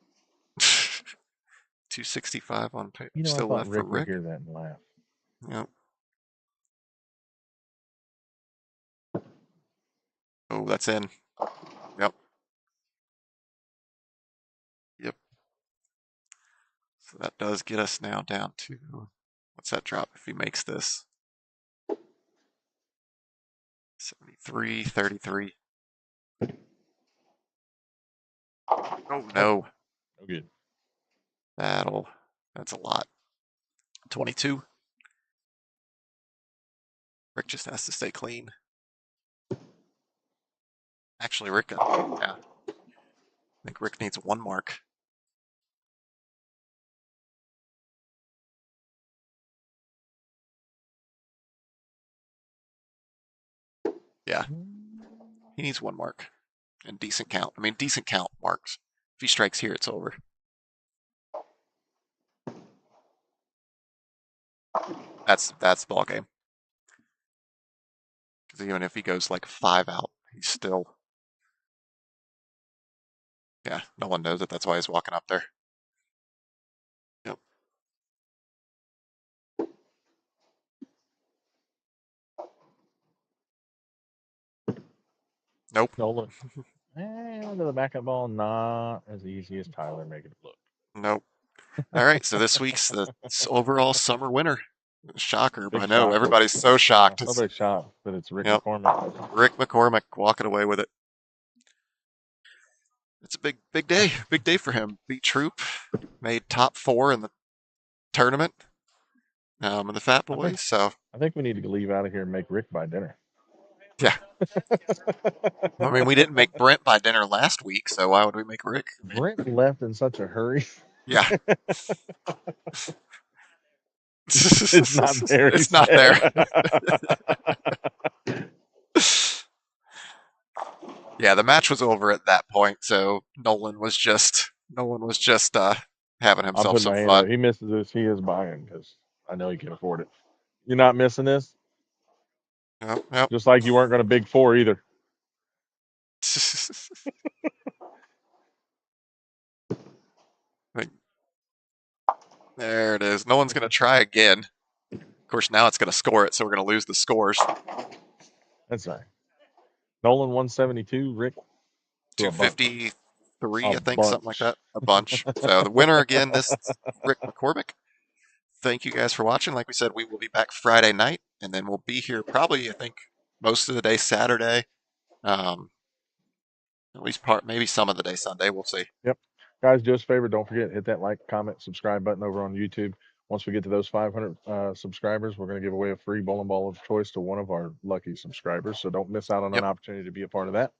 265 on paper. You know, I Still thought left for Rick would Rick. hear that and laugh. Yep. Oh, that's in. Yep. Yep. So that does get us now down to, what's that drop if he makes this? 73, 33. Oh no. No good. That's a lot. 22. Rick just has to stay clean. Actually, Rick, yeah. I think Rick needs one mark. Yeah. He needs one mark. And decent count. I mean, decent count marks. If he strikes here, it's over. That's ball game. Because even if he goes like 5 out, he's still. Yeah, no one knows it. That's why he's walking up there. Yep. Nope. Nolan. Under the backup ball, not as easy as Tyler making it look. Nope. All right, so this week's the overall summer winner. Shocker, but Big I know shocker. everybody's so shocked. Nobody's shocked, but it's Rick Yep. McCormick. Rick McCormick walking away with it. It's a big day for him. Beat Troop, made top 4 in the tournament, in the Fat Boys. So I think we need to leave out of here and make Rick buy dinner. yeah. I mean, we didn't make Brent buy dinner last week, so why would we make Rick? Brent left in such a hurry. Yeah. It's not there. It's not there. Yeah, the match was over at that point, so Nolan was just having I'm himself putting some my hand fun. up. He misses this. He is buying because I know he can afford it. You're not missing this, Yep. just like you weren't going to big 4 either. There it is. No one's going to try again. Of course, now it's going to score it, so we're going to lose the scores. That's right. Nolan 172, Rick 253, I think, bunch. something like that. A bunch. So the winner again, this is Rick McCormick. Thank you guys for watching. Like we said, we will be back Friday night, and then we'll be here probably, I think, most of the day Saturday. At least maybe some of the day Sunday. We'll see. Yep. Guys, do us a favor. Don't forget, hit that like, comment, subscribe button over on YouTube. Once we get to those 500 subscribers, we're going to give away a free bowling ball of choice to one of our lucky subscribers. So don't miss out on an opportunity to be a part of that.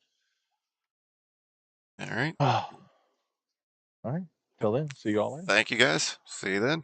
All right. All right. Till then, see you all later. Thank you guys. See you then.